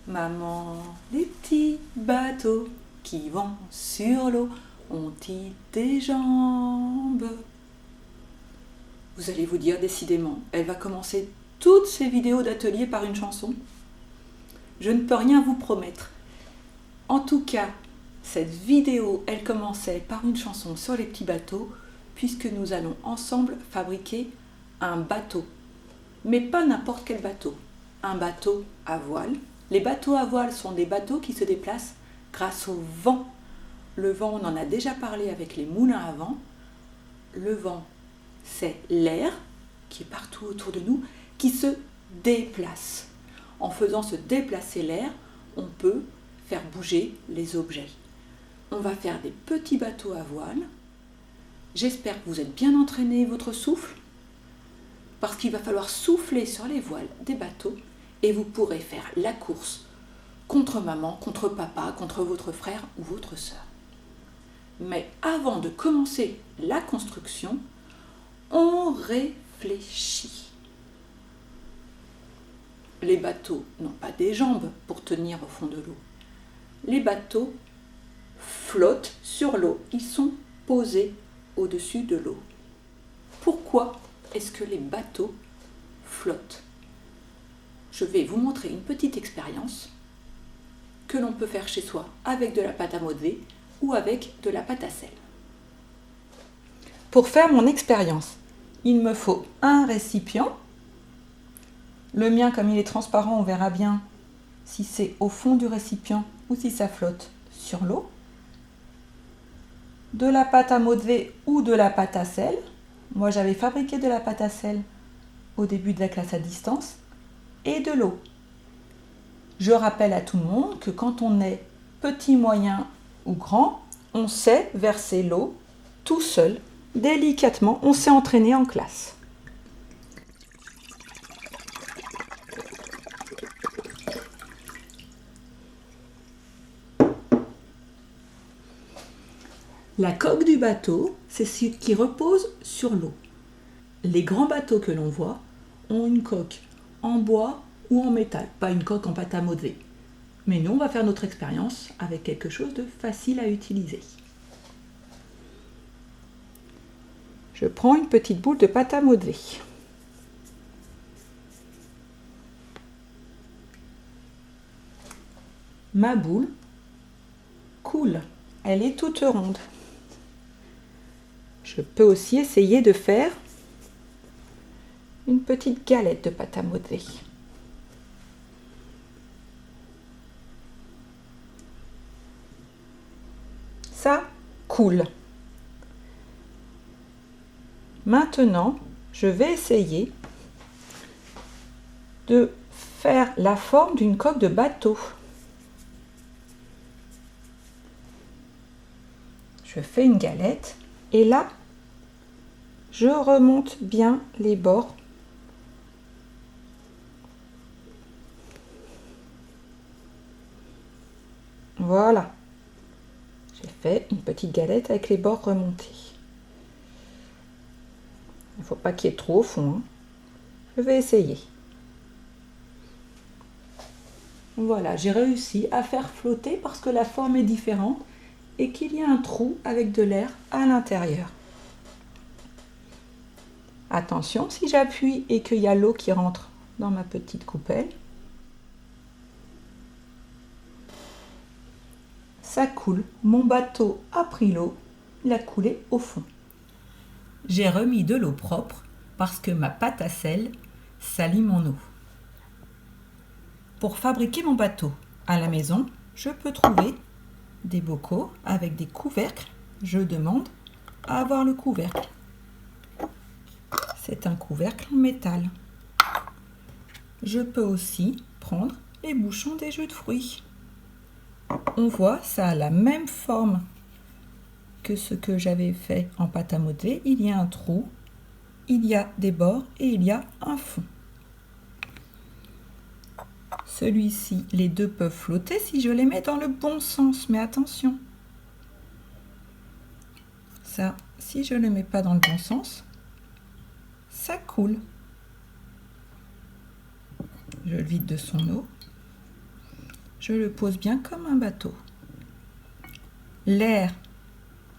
Maman, les petits bateaux qui vont sur l'eau ont-ils des jambes? Vous allez vous dire décidément, elle va commencer toutes ses vidéos d'atelier par une chanson. Je ne peux rien vous promettre. En tout cas, cette vidéo, elle commençait par une chanson sur les petits bateaux, puisque nous allons ensemble fabriquer un bateau. Mais pas n'importe quel bateau, un bateau à voile. Les bateaux à voile sont des bateaux qui se déplacent grâce au vent. Le vent, on en a déjà parlé avec les moulins à vent. Le vent, c'est l'air qui est partout autour de nous, qui se déplace. En faisant se déplacer l'air, on peut faire bouger les objets. On va faire des petits bateaux à voile. J'espère que vous êtes bien entraîné votre souffle, parce qu'il va falloir souffler sur les voiles des bateaux et vous pourrez faire la course contre maman, contre papa, contre votre frère ou votre sœur. Mais avant de commencer la construction, on réfléchit. Les bateaux n'ont pas des jambes pour tenir au fond de l'eau. Les bateaux flottent sur l'eau. Ils sont posés au-dessus de l'eau. Pourquoi est-ce que les bateaux flottent? Je vais vous montrer une petite expérience que l'on peut faire chez soi avec de la pâte à modeler ou avec de la pâte à sel. Pour faire mon expérience, il me faut un récipient. Le mien, comme il est transparent, on verra bien si c'est au fond du récipient ou si ça flotte sur l'eau. De la pâte à modeler ou de la pâte à sel. Moi, j'avais fabriqué de la pâte à sel au début de la classe à distance. Et de l'eau. Je rappelle à tout le monde que quand on est petit, moyen ou grand, on sait verser l'eau tout seul, délicatement. On s'est entraîné en classe. La coque du bateau, c'est ce qui repose sur l'eau. Les grands bateaux que l'on voit ont une coque en bois ou en métal, pas une coque en pâte à modeler. Mais nous, on va faire notre expérience avec quelque chose de facile à utiliser. Je prends une petite boule de pâte à modeler. Ma boule coule, elle est toute ronde. Je peux aussi essayer de faire une petite galette de pâte à modeler. Ça coule. Maintenant, je vais essayer de faire la forme d'une coque de bateau. Je fais une galette et là, je remonte bien les bords. Voilà, j'ai fait une petite galette avec les bords remontés. Il ne faut pas qu'il y ait trop au fond. Je vais essayer. Voilà, j'ai réussi à faire flotter parce que la forme est différente et qu'il y a un trou avec de l'air à l'intérieur. Attention, si j'appuie et qu'il y a l'eau qui rentre dans ma petite coupelle, ça coule. Mon bateau a pris l'eau, il a coulé au fond. J'ai remis de l'eau propre parce que ma pâte à sel salit mon eau. Pour fabriquer mon bateau à la maison, je peux trouver des bocaux avec des couvercles. Je demande à avoir le couvercle. C'est un couvercle en métal. Je peux aussi prendre les bouchons des jus de fruits. On voit, ça a la même forme que ce que j'avais fait en pâte à modeler. Il y a un trou, il y a des bords et il y a un fond. Celui-ci, les deux peuvent flotter si je les mets dans le bon sens, mais attention. Ça, si je ne le mets pas dans le bon sens, ça coule. Je le vide de son eau. je le pose bien comme un bateau. L'air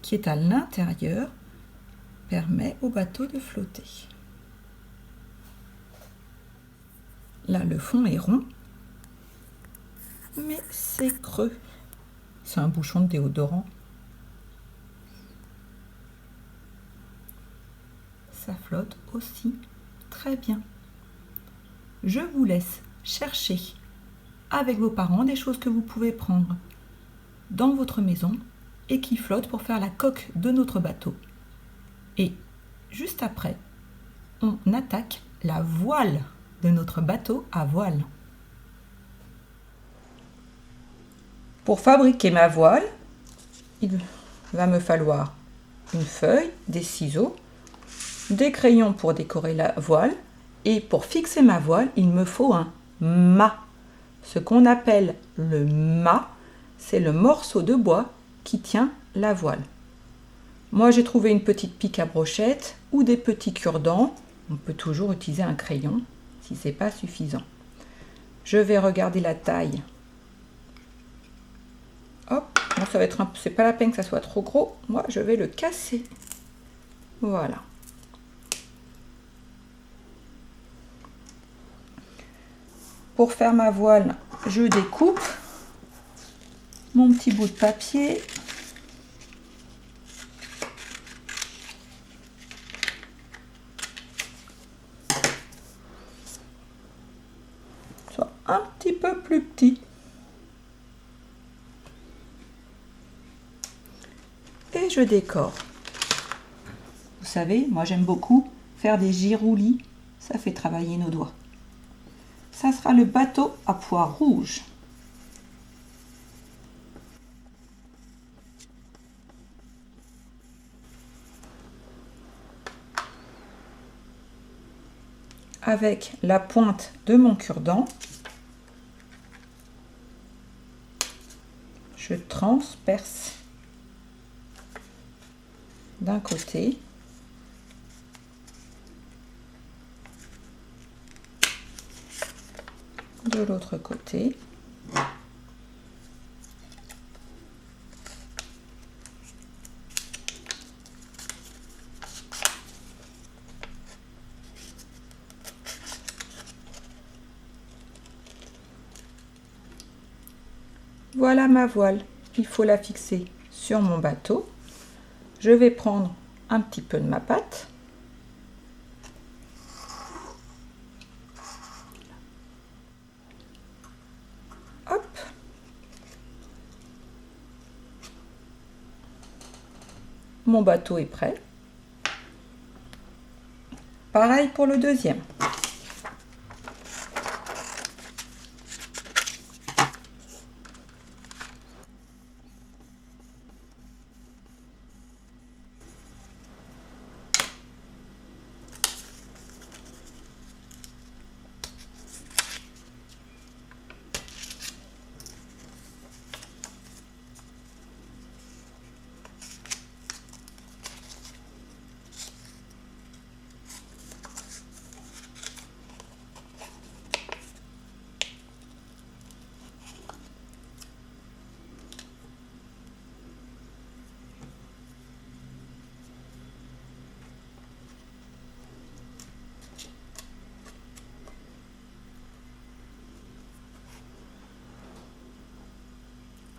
qui est à l'intérieur permet au bateau de flotter. Là, le fond est rond, mais c'est creux. C'est un bouchon de déodorant. Ça flotte aussi très bien. Je vous laisse chercher avec vos parents des choses que vous pouvez prendre dans votre maison et qui flottent pour faire la coque de notre bateau. Et juste après, on attaque la voile de notre bateau à voile. Pour fabriquer ma voile, il va me falloir une feuille, des ciseaux, des crayons pour décorer la voile et pour fixer ma voile, il me faut un mât. Ce qu'on appelle le mât, c'est le morceau de bois qui tient la voile. Moi, j'ai trouvé une petite pique à brochette ou des petits cure-dents. On peut toujours utiliser un crayon si ce n'est pas suffisant. Je vais regarder la taille. Hop, bon, ça va être c'est pas la peine que ça soit trop gros. Moi, je vais le casser. Voilà. Pour faire ma voile, je découpe mon petit bout de papier. Soit un petit peu plus petit. Et je décore. Vous savez, moi j'aime beaucoup faire des giroulis. Ça fait travailler nos doigts. Ça sera le bateau à pois rouge. Avec la pointe de mon cure-dent, je transperce d'un côté de l'autre côté. Voilà ma voile. Il faut la fixer sur mon bateau. Je vais prendre un petit peu de ma pâte. Hop. Mon bateau est prêt. Pareil pour le deuxième.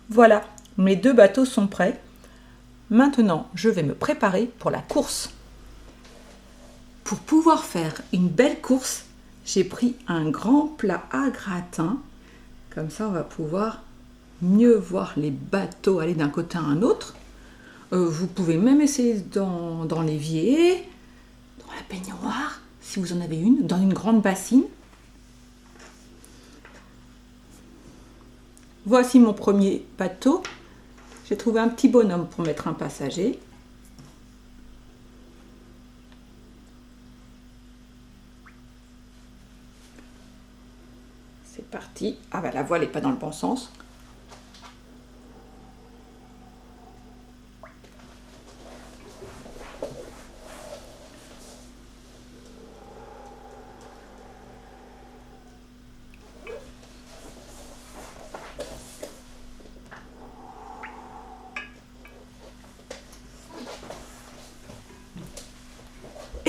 Voilà, mes deux bateaux sont prêts. Maintenant, je vais me préparer pour la course. Pour pouvoir faire une belle course, j'ai pris un grand plat à gratin. Comme ça, on va pouvoir mieux voir les bateaux aller d'un côté à un autre. Vous pouvez même essayer dans l'évier, dans la baignoire, si vous en avez une, dans une grande bassine. Voici mon premier bateau. J'ai trouvé un petit bonhomme pour mettre un passager. C'est parti. Ah bah la voile n'est pas dans le bon sens.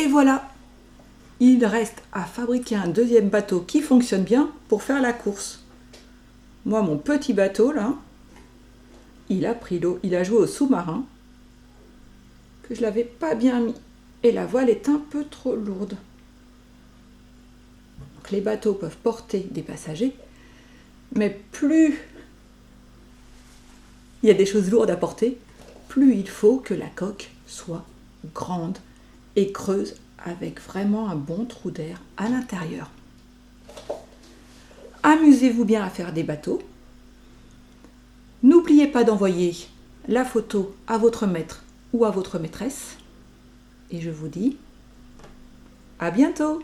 voilà, il reste à fabriquer un deuxième bateau qui fonctionne bien pour faire la course. Moi, mon petit bateau, là, il a pris l'eau, il a joué au sous-marin, que je l'avais pas bien mis. Et la voile est un peu trop lourde. Donc, les bateaux peuvent porter des passagers, mais plus il y a des choses lourdes à porter, plus il faut que la coque soit grande et creuse avec vraiment un bon trou d'air à l'intérieur. Amusez-vous bien à faire des bateaux. N'oubliez pas d'envoyer la photo à votre maître ou à votre maîtresse. Et je vous dis à bientôt!